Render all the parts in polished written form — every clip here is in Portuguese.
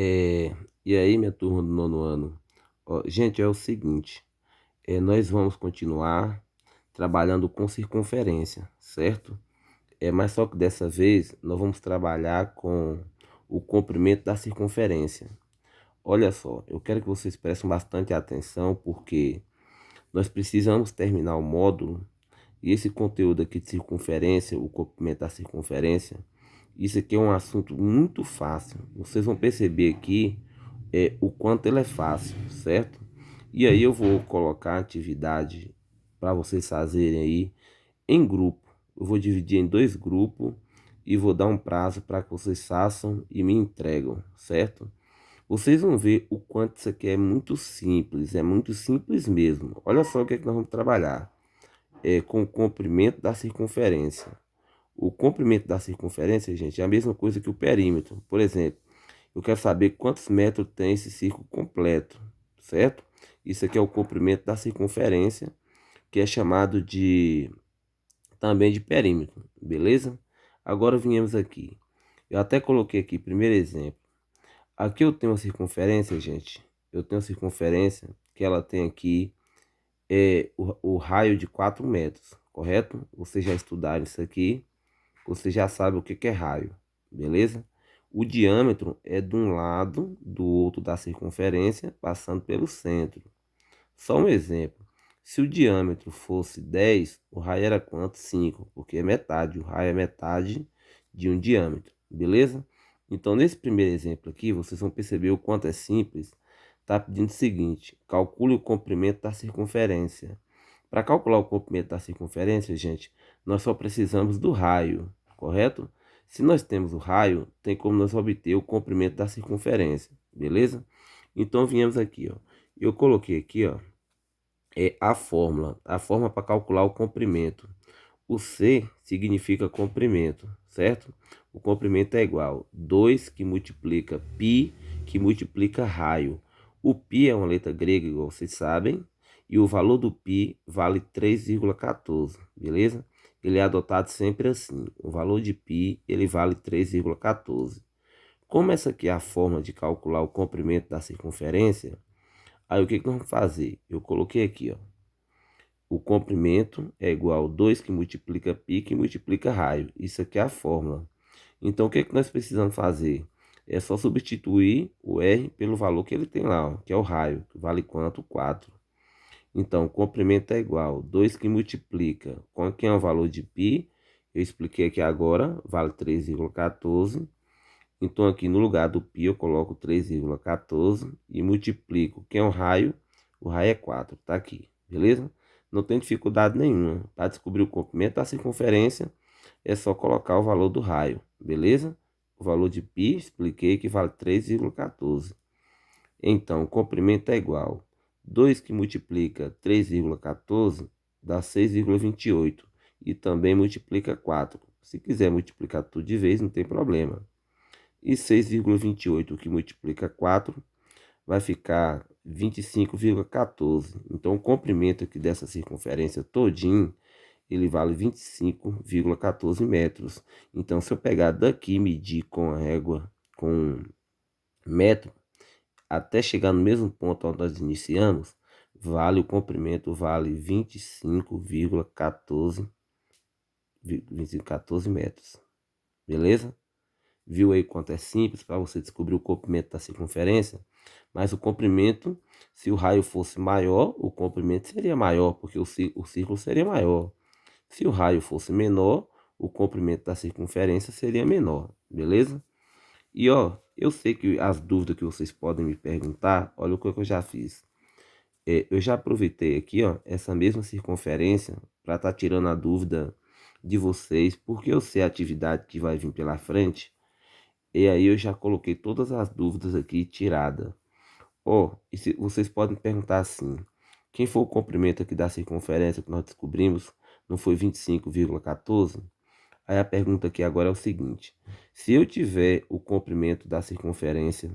É, e aí, minha turma do nono ano? Ó, gente, é o seguinte, nós vamos continuar trabalhando com circunferência, certo? Mas só que dessa vez nós vamos trabalhar com o comprimento da circunferência. Olha só, eu quero que vocês prestem bastante atenção porque nós precisamos terminar o módulo e esse conteúdo aqui de circunferência, o comprimento da circunferência, isso aqui é um assunto muito fácil. Vocês vão perceber aqui o quanto ele é fácil, certo? E aí eu vou colocar a atividade para vocês fazerem aí em grupo. Eu vou dividir em dois grupos e vou dar um prazo para que vocês façam e me entregam, certo? Vocês vão ver o quanto isso aqui é muito simples mesmo. Olha só o que é que nós vamos trabalhar. Com o comprimento da circunferência. O comprimento da circunferência, gente, é a mesma coisa que o perímetro. Por exemplo, eu quero saber quantos metros tem esse círculo completo, certo? Isso aqui é o comprimento da circunferência, que é chamado de também de perímetro, beleza? Agora viemos aqui. Eu até coloquei aqui, primeiro exemplo. Aqui eu tenho uma circunferência, gente. Eu tenho uma circunferência que ela tem aqui o raio de 4 metros, correto? Vocês já estudaram isso aqui, você já sabe o que que é raio, beleza? O diâmetro é de um lado, do outro da circunferência, passando pelo centro. Só um exemplo. Se o diâmetro fosse 10, o raio era quanto? 5, porque é metade. O raio é metade de um diâmetro, beleza? Então, nesse primeiro exemplo aqui, vocês vão perceber o quanto é simples. Está pedindo o seguinte: calcule o comprimento da circunferência. Para calcular o comprimento da circunferência, gente, nós só precisamos do raio, correto? Se nós temos o raio, tem como nós obter o comprimento da circunferência, beleza? Então, viemos aqui, ó. Eu coloquei aqui, ó, a fórmula para calcular o comprimento. O C significa comprimento, certo? O comprimento é igual 2 que multiplica π, que multiplica raio. O π é uma letra grega, igual vocês sabem, e o valor do π vale 3,14, beleza? Ele é adotado sempre assim. O valor de π, ele vale 3,14. Como essa aqui é a forma de calcular o comprimento da circunferência, aí o que nós vamos fazer? Eu coloquei aqui, ó. O comprimento é igual a 2 que multiplica π que multiplica raio. Isso aqui é a fórmula. Então, o que nós precisamos fazer? É só substituir o R pelo valor que ele tem lá, ó, que é o raio, que vale quanto? 4. Então, o comprimento é igual a 2 que multiplica com quem é o valor de π. Eu expliquei aqui agora, vale 3,14. Então, aqui no lugar do π eu coloco 3,14 e multiplico. Quem é o raio é 4, tá aqui, beleza? Não tem dificuldade nenhuma. Para descobrir o comprimento da circunferência, é só colocar o valor do raio, beleza? O valor de π, expliquei que vale 3,14. Então, o comprimento é igual a 2 que multiplica 3,14 dá 6,28 e também multiplica 4. Se quiser multiplicar tudo de vez, não tem problema. E 6,28 que multiplica 4 vai ficar 25,14. Então, o comprimento aqui dessa circunferência todinho, ele vale 25,14 metros. Então, se eu pegar daqui e medir com a régua, com metro, até chegar no mesmo ponto onde nós iniciamos, o comprimento vale 25,14 metros. Beleza? Viu aí quanto é simples para você descobrir o comprimento da circunferência? Mas o comprimento, se o raio fosse maior, o comprimento seria maior, porque o círculo seria maior. Se o raio fosse menor, o comprimento da circunferência seria menor, beleza? E ó, eu sei que as dúvidas que vocês podem me perguntar, olha o que eu já fiz. Eu já aproveitei aqui, ó, essa mesma circunferência para estar tirando a dúvida de vocês, porque eu sei a atividade que vai vir pela frente. E aí eu já coloquei todas as dúvidas aqui tiradas. Ó, e se, vocês podem perguntar assim, quem foi o comprimento aqui da circunferência que nós descobrimos? Não foi 25,14? Aí a pergunta aqui agora é o seguinte, se eu tiver o comprimento da circunferência,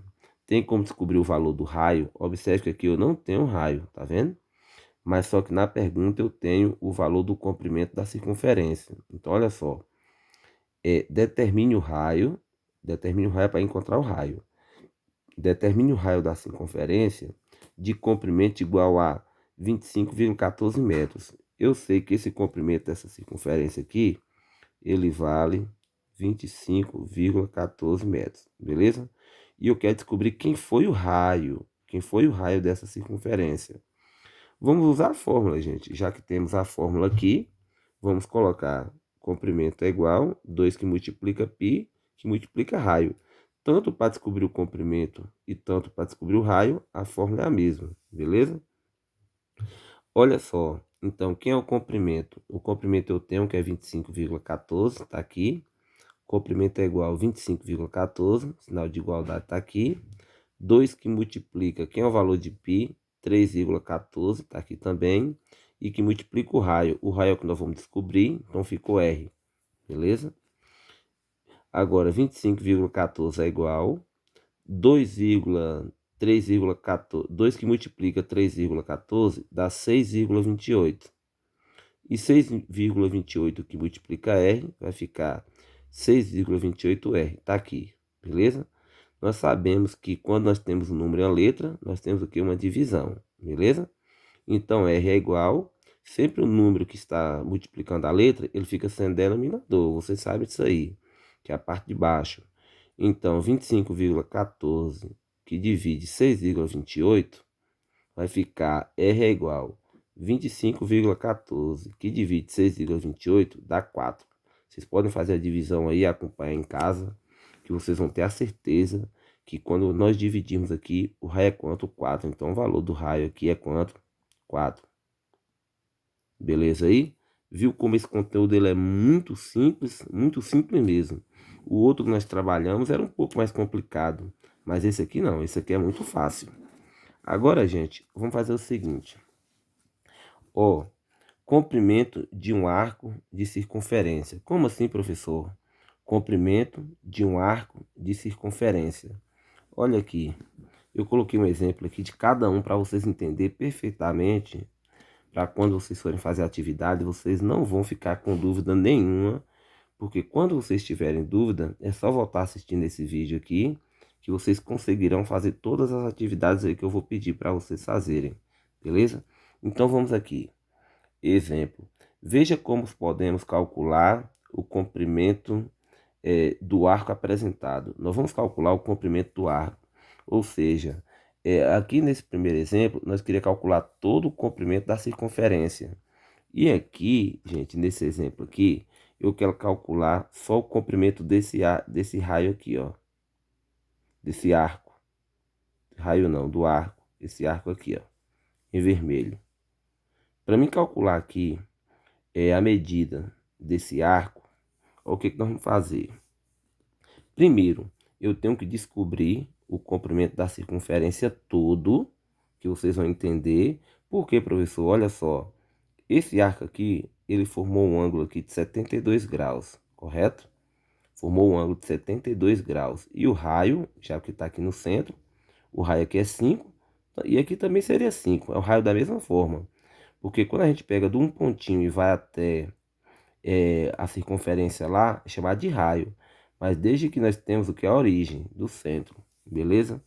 tem como descobrir o valor do raio? Observe que aqui eu não tenho raio, tá vendo? Mas só que na pergunta eu tenho o valor do comprimento da circunferência. Então, olha só, determine o raio para encontrar o raio. determine o raio da circunferência de comprimento igual a 25,14 metros. Eu sei que esse comprimento dessa circunferência aqui, ele vale 25,14 metros, beleza? E eu quero descobrir quem foi o raio dessa circunferência. Vamos usar a fórmula, gente. Já que temos a fórmula aqui, vamos colocar comprimento é igual 2 que multiplica π, que multiplica raio. Tanto para descobrir o comprimento e tanto para descobrir o raio, a fórmula é a mesma, beleza? Olha só, então, quem é o comprimento? O comprimento eu tenho que é 25,14, está aqui. Comprimento é igual a 25,14, sinal de igualdade está aqui. 2 que multiplica, quem é o valor de π? 3,14, está aqui também. E que multiplica o raio. O raio é o que nós vamos descobrir, então ficou R, beleza? Agora, 25,14 é igual 2,3,14, 2 que multiplica 3,14 dá 6,28. E 6,28 que multiplica R vai ficar 6,28R, tá aqui, beleza? Nós sabemos que quando nós temos um número e uma letra, nós temos o que? Uma divisão, beleza? Então, R é igual, sempre o número que está multiplicando a letra, ele fica sendo denominador, vocês sabem disso aí, que é a parte de baixo. Então, 25,14 que divide 6,28 vai ficar R é igual 25,14 que divide 6,28 dá 4. Vocês podem fazer a divisão aí, acompanhar em casa, que vocês vão ter a certeza que quando nós dividimos aqui, o raio é quanto? 4. Então, o valor do raio aqui é quanto? 4. Beleza aí? Viu como esse conteúdo ele é muito simples mesmo. O outro que nós trabalhamos era um pouco mais complicado, mas esse aqui não, esse aqui é muito fácil. Agora, gente, vamos fazer o seguinte. Ó, comprimento de um arco de circunferência. Como assim, professor? Comprimento de um arco de circunferência. Olha aqui, eu coloquei um exemplo aqui de cada um para vocês entenderem perfeitamente, para quando vocês forem fazer a atividade, vocês não vão ficar com dúvida nenhuma, porque quando vocês tiverem dúvida, é só voltar assistindo esse vídeo aqui, que vocês conseguirão fazer todas as atividades aí que eu vou pedir para vocês fazerem, beleza? Então vamos aqui. Exemplo. Veja como podemos calcular o comprimento do arco apresentado. Nós vamos calcular o comprimento do arco. Ou seja, aqui nesse primeiro exemplo, nós queríamos calcular todo o comprimento da circunferência. E aqui, gente, nesse exemplo aqui, eu quero calcular só o comprimento desse raio aqui, ó. Desse arco. Raio não, do arco. Esse arco aqui, ó. Em vermelho. Para mim calcular aqui a medida desse arco, o que nós vamos fazer? Primeiro, eu tenho que descobrir o comprimento da circunferência todo, que vocês vão entender. Por quê, professor? Olha só, esse arco aqui, ele formou um ângulo aqui de 72 graus, correto? Formou um ângulo de 72 graus. E o raio, já que está aqui no centro, o raio aqui é 5, e aqui também seria 5, é o raio da mesma forma. Porque quando a gente pega de um pontinho e vai até a circunferência lá, é chamada de raio. Mas desde que nós temos o que é a origem do centro, beleza?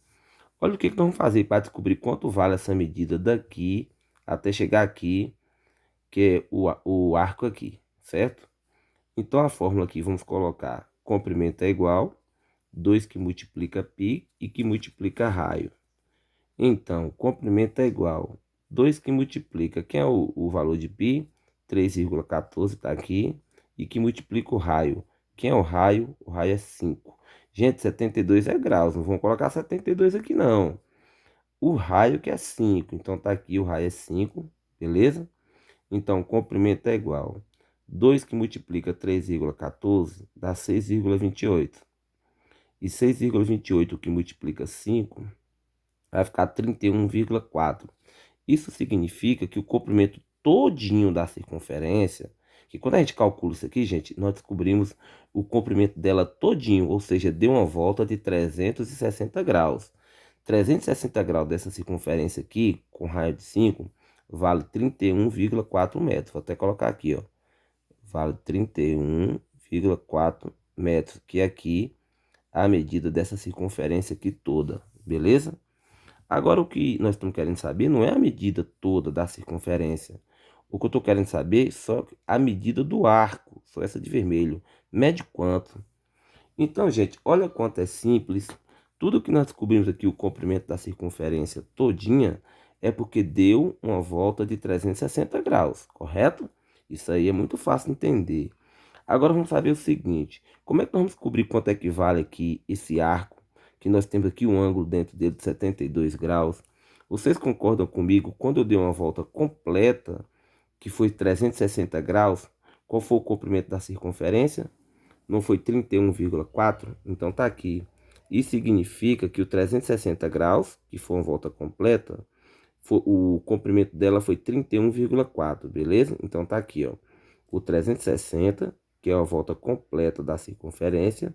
Olha o que nós vamos fazer para descobrir quanto vale essa medida daqui até chegar aqui, que é o arco aqui, certo? Então a fórmula aqui vamos colocar comprimento é igual 2 que multiplica π e que multiplica raio. Então, comprimento é igual 2 que multiplica, quem é o valor de π? 3,14 está aqui. E que multiplica o raio. Quem é o raio? O raio é 5. Gente, 72 é graus, não vamos colocar 72 aqui não. O raio que é 5, então tá aqui o raio é 5, beleza? Então, comprimento é igual 2 que multiplica 3,14 dá 6,28. E 6,28 que multiplica 5 vai ficar 31,4. Isso significa que o comprimento todinho da circunferência, que quando a gente calcula isso aqui, gente, nós descobrimos o comprimento dela todinho, ou seja, deu uma volta de 360 graus. 360 graus dessa circunferência aqui, com raio de 5, vale 31,4 metros. Vou até colocar aqui, ó. Vale 31,4 metros, que é aqui a medida dessa circunferência aqui toda, beleza? Agora o que nós estamos querendo saber não é a medida toda da circunferência. O que eu estou querendo saber é só a medida do arco, só essa de vermelho. Mede quanto? Então, gente, olha quanto é simples. Tudo que nós descobrimos aqui, o comprimento da circunferência todinha, é porque deu uma volta de 360 graus, correto? Isso aí é muito fácil de entender. Agora vamos saber o seguinte, como é que nós vamos descobrir quanto é que vale aqui esse arco, que nós temos aqui um ângulo dentro dele de 72 graus. Vocês concordam comigo, quando eu dei uma volta completa, que foi 360 graus, qual foi o comprimento da circunferência? Não foi 31,4? Então tá aqui. Isso significa que o 360 graus, que foi uma volta completa, o comprimento dela foi 31,4, beleza? Então tá aqui, ó. O 360, que é a volta completa da circunferência,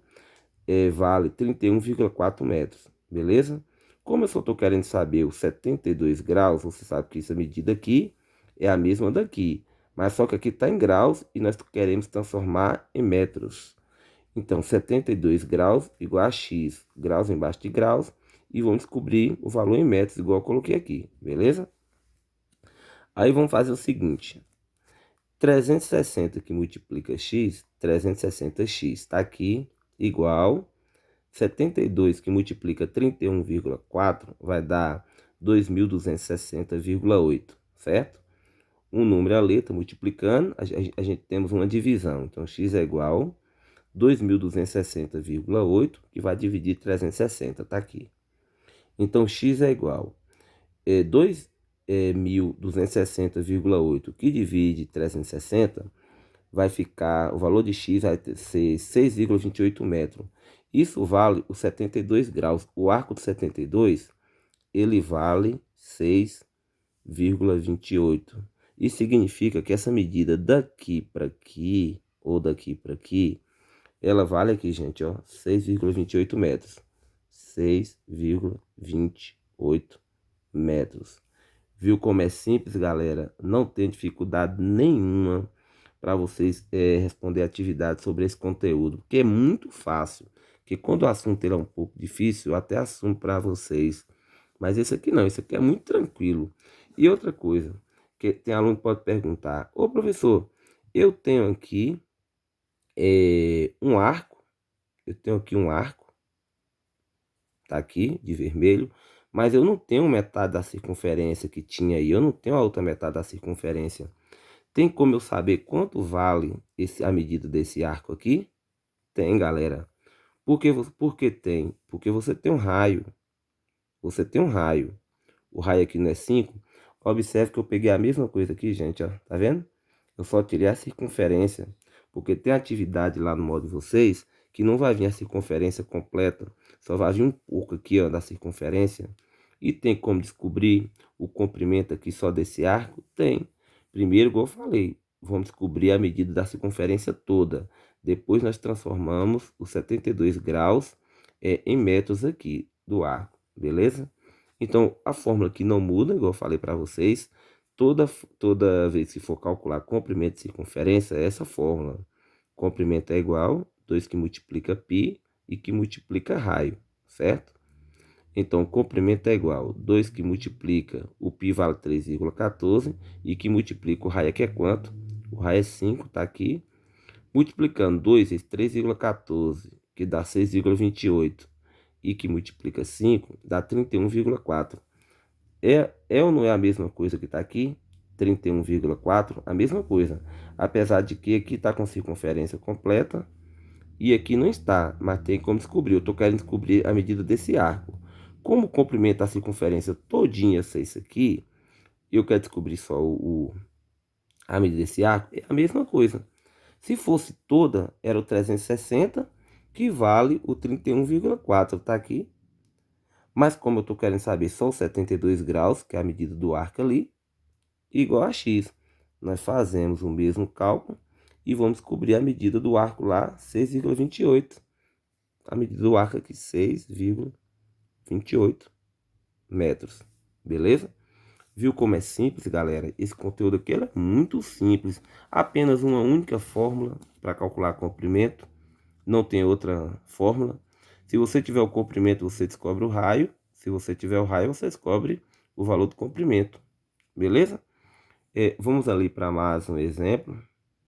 vale 31,4 metros, beleza? Como eu só estou querendo saber os 72 graus, você sabe que essa medida aqui é a mesma daqui, mas só que aqui está em graus e nós queremos transformar em metros. Então, 72 graus igual a x, graus embaixo de graus, e vamos descobrir o valor em metros, igual eu coloquei aqui, beleza? Aí vamos fazer o seguinte, 360 que multiplica x, 360x está aqui, igual 72 que multiplica 31,4 vai dar 2.260,8, certo? Um número e a letra multiplicando, a gente temos uma divisão. Então, x é igual 2.260,8, que vai dividir 360, tá aqui. Então, x é igual 2.260,8, que divide 360, vai ficar, o valor de x vai ser 6,28 metros. Isso vale os 72 graus. O arco de 72, ele vale 6,28. Isso significa que essa medida daqui para aqui, ou daqui para aqui, ela vale aqui, gente, ó, 6,28 metros. 6,28 metros. Viu como é simples, galera? Não tem dificuldade nenhuma para vocês responder atividades sobre esse conteúdo, porque é muito fácil. Que quando o assunto é um pouco difícil, eu até assumo para vocês. Mas esse aqui não, esse aqui é muito tranquilo. E outra coisa, que tem aluno que pode perguntar: ô professor, eu tenho aqui um arco, tá aqui de vermelho, mas eu não tenho metade da circunferência que tinha aí, eu não tenho a outra metade da circunferência. Tem como eu saber quanto vale a medida desse arco aqui? Tem, galera. Por que tem? Porque você tem um raio. Você tem um raio. O raio aqui não é 5. Observe que eu peguei a mesma coisa aqui, gente, ó. Tá vendo? Eu só tirei a circunferência. Porque tem atividade lá no modo de vocês que não vai vir a circunferência completa. Só vai vir um pouco aqui, ó, da circunferência. E tem como descobrir o comprimento aqui só desse arco? Tem. Primeiro, igual eu falei, vamos descobrir a medida da circunferência toda. Depois nós transformamos os 72 graus em metros aqui do arco, beleza? Então, a fórmula aqui não muda, igual eu falei para vocês. Toda vez que for calcular comprimento e circunferência, é essa fórmula. Comprimento é igual 2 que multiplica π e que multiplica raio, certo? Então, o comprimento é igual 2 que multiplica, o π vale 3,14 e que multiplica o raio aqui é quanto? O raio é 5, tá aqui. Multiplicando 2 vezes 3,14, que dá 6,28 e que multiplica 5, dá 31,4. É ou não é a mesma coisa que está aqui? 31,4, a mesma coisa. Apesar de que aqui está com circunferência completa e aqui não está, mas tem como descobrir. Eu estou querendo descobrir a medida desse arco. Como o comprimento da circunferência todinha ser isso aqui, eu quero descobrir só a medida desse arco, é a mesma coisa. Se fosse toda, era o 360, que vale o 31,4, tá aqui. Mas como eu estou querendo saber só os 72 graus, que é a medida do arco ali, igual a x, nós fazemos o mesmo cálculo e vamos descobrir a medida do arco lá, 6,28. A medida do arco aqui, 6,28 metros, beleza? Viu como é simples, galera? Esse conteúdo aqui é muito simples. Apenas uma única fórmula para calcular comprimento. Não tem outra fórmula. Se você tiver o comprimento, você descobre o raio, Se você tiver o raio, você descobre o valor do comprimento, beleza? Vamos ali para mais um exemplo.